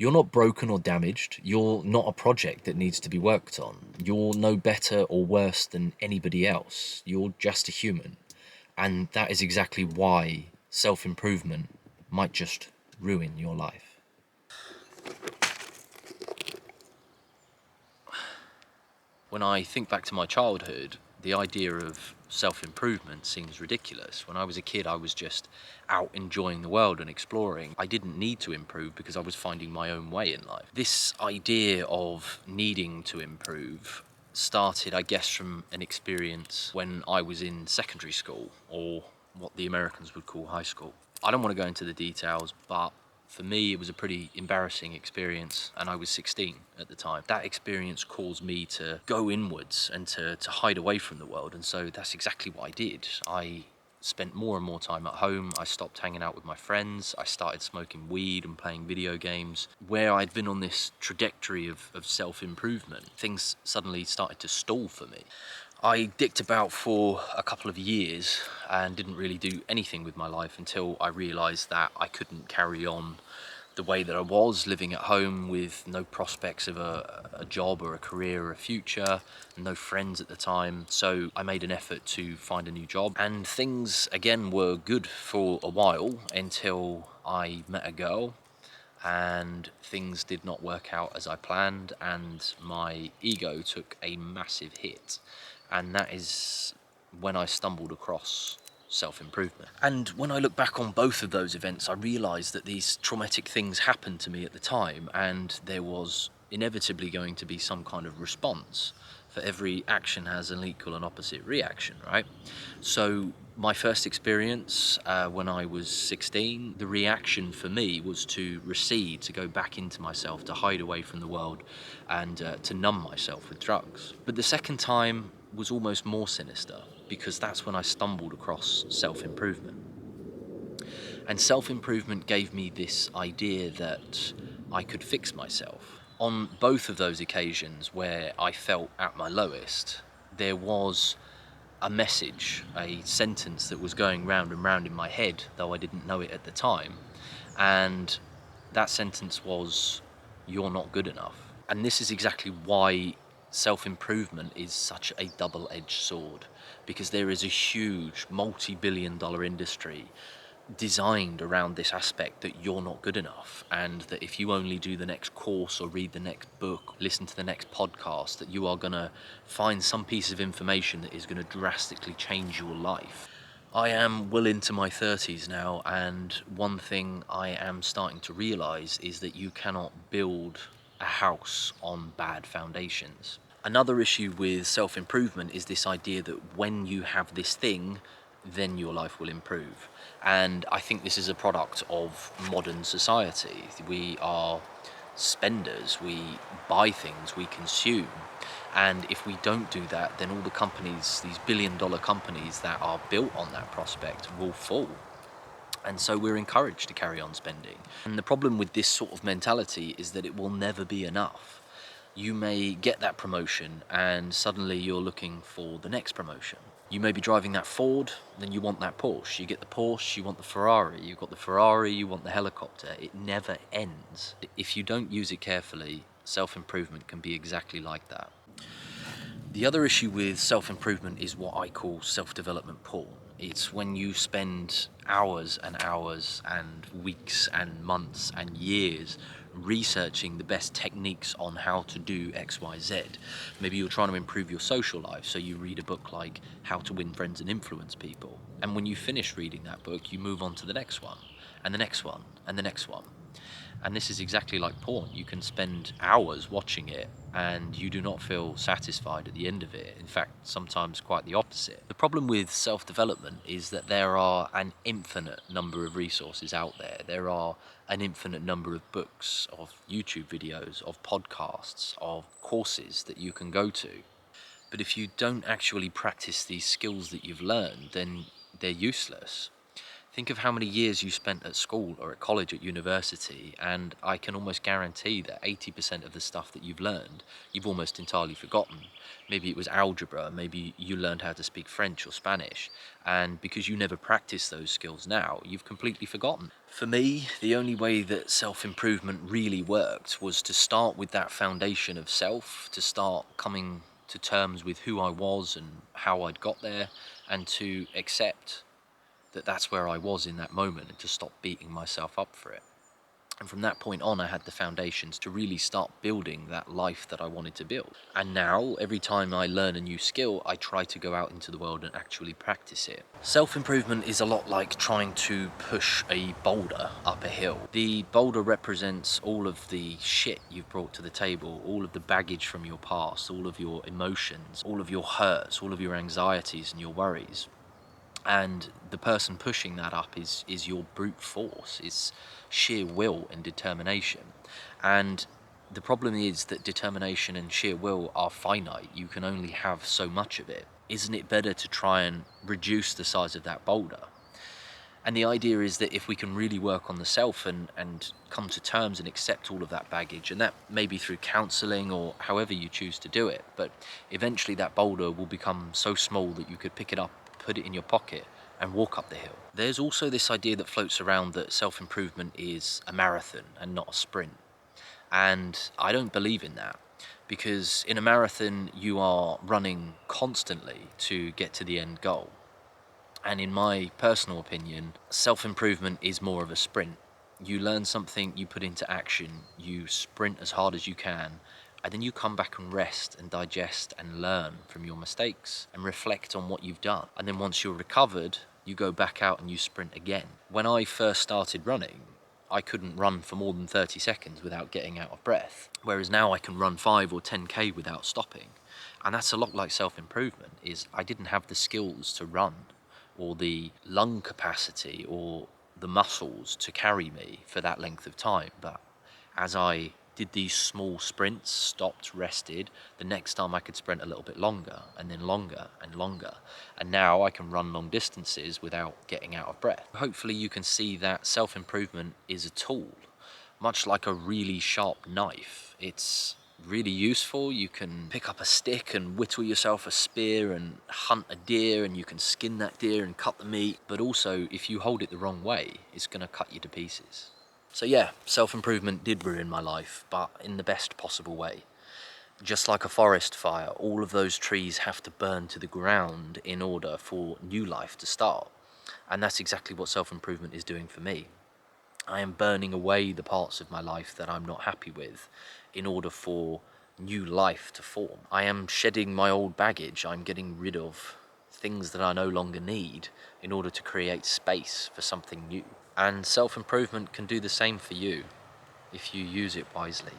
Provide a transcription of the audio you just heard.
You're not broken or damaged. You're not a project that needs to be worked on. You're no better or worse than anybody else. You're just a human. And that is exactly why self-improvement might just ruin your life. When I think back to my childhood, the idea of self-improvement seems ridiculous. When I was a kid, I was just out enjoying the world and exploring. I didn't need to improve because I was finding my own way in life. This idea of needing to improve started, I guess, from an experience when I was in secondary school, or what the Americans would call high school. I don't want to go into the details, but for me, it was a pretty embarrassing experience, and I was 16 at the time. That experience caused me to go inwards and to hide away from the world, and so that's exactly what I did. I spent more and more time at home. I stopped hanging out with my friends. I started smoking weed and playing video games. Where I'd been on this trajectory of self-improvement, things suddenly started to stall for me. I dicked about for a couple of years and didn't really do anything with my life until I realised that I couldn't carry on the way that I was, living at home with no prospects of a job or a career or a future, no friends at the time. So I made an effort to find a new job, and things again were good for a while until I met a girl, and things did not work out as I planned, and my ego took a massive hit. And that is when I stumbled across self-improvement. And when I look back on both of those events, I realised that these traumatic things happened to me at the time, and there was inevitably going to be some kind of response. For every action has an equal and opposite reaction, right? So my first experience when I was 16, the reaction for me was to recede, to go back into myself, to hide away from the world, and to numb myself with drugs. But the second time was almost more sinister, because that's when I stumbled across self-improvement. And self-improvement gave me this idea that I could fix myself. On both of those occasions where I felt at my lowest, there was a message, a sentence that was going round and round in my head, though I didn't know it at the time. And that sentence was, "You're not good enough." And this is exactly why self-improvement is such a double-edged sword, because there is a huge multi-billion-dollar industry designed around this aspect that you're not good enough, and that if you only do the next course or read the next book, listen to the next podcast, that you are going to find some piece of information that is going to drastically change your life. I am well into my 30s now, and one thing I am starting to realise is that you cannot build a house on bad foundations. Another issue with self-improvement is this idea that when you have this thing, then your life will improve. And I think this is a product of modern society. We are spenders, we buy things, we consume. And if we don't do that, then all the companies, these billion-dollar companies that are built on that prospect, will fall. And so we're encouraged to carry on spending. And the problem with this sort of mentality is that it will never be enough. You may get that promotion and suddenly you're looking for the next promotion. You may be driving that Ford, then you want that Porsche. You get the Porsche, you want the Ferrari. You've got the Ferrari, you want the helicopter. It never ends. If you don't use it carefully, self-improvement can be exactly like that. The other issue with self-improvement is what I call self-development pool. It's when you spend hours and hours and weeks and months and years researching the best techniques on how to do X, Y, Z. Maybe you're trying to improve your social life, so you read a book like How to Win Friends and Influence People. And when you finish reading that book, you move on to the next one, and the next one, and the next one. And this is exactly like porn. You can spend hours watching it and you do not feel satisfied at the end of it. In fact, sometimes quite the opposite. The problem with self-development is that there are an infinite number of resources out there. There are an infinite number of books, of YouTube videos, of podcasts, of courses that you can go to. But if you don't actually practice these skills that you've learned, then they're useless. Think of how many years you spent at school or at college, at university, and I can almost guarantee that 80% of the stuff that you've learned, you've almost entirely forgotten. Maybe it was algebra, maybe you learned how to speak French or Spanish, and because you never practice those skills now, you've completely forgotten. For me, the only way that self-improvement really worked was to start with that foundation of self, to start coming to terms with who I was and how I'd got there, and to accept that that's where I was in that moment, and to stop beating myself up for it. And from that point on, I had the foundations to really start building that life that I wanted to build. And now, every time I learn a new skill, I try to go out into the world and actually practice it. Self-improvement is a lot like trying to push a boulder up a hill. The boulder represents all of the shit you've brought to the table, all of the baggage from your past, all of your emotions, all of your hurts, all of your anxieties and your worries. And the person pushing that up is your brute force, is sheer will and determination. And the problem is that determination and sheer will are finite. You can only have so much of it. Isn't it better to try and reduce the size of that boulder? And the idea is that if we can really work on the self and come to terms and accept all of that baggage, and that may be through counselling or however you choose to do it, but eventually that boulder will become so small that you could pick it up, put it in your pocket and walk up the hill. There's also this idea that floats around that self-improvement is a marathon and not a sprint. And I don't believe in that, because in a marathon you are running constantly to get to the end goal. And in my personal opinion, self-improvement is more of a sprint. You learn something, you put into action, you sprint as hard as you can, and then you come back and rest and digest and learn from your mistakes and reflect on what you've done. And then once you're recovered, you go back out and you sprint again. When I first started running, I couldn't run for more than 30 seconds without getting out of breath. Whereas now I can run 5 or 10K without stopping. And that's a lot like self-improvement, is I didn't have the skills to run, or the lung capacity or the muscles to carry me for that length of time. But as I did these small sprints, stopped, rested, the next time I could sprint a little bit longer and then longer and longer. And now I can run long distances without getting out of breath. Hopefully you can see that self-improvement is a tool, much like a really sharp knife. It's really useful. You can pick up a stick and whittle yourself a spear and hunt a deer, and you can skin that deer and cut the meat. But also, if you hold it the wrong way, it's going to cut you to pieces. So yeah, self-improvement did ruin my life, but in the best possible way. Just like a forest fire, all of those trees have to burn to the ground in order for new life to start. And that's exactly what self-improvement is doing for me. I am burning away the parts of my life that I'm not happy with in order for new life to form. I am shedding my old baggage. I'm getting rid of things that I no longer need in order to create space for something new. And self-improvement can do the same for you if you use it wisely.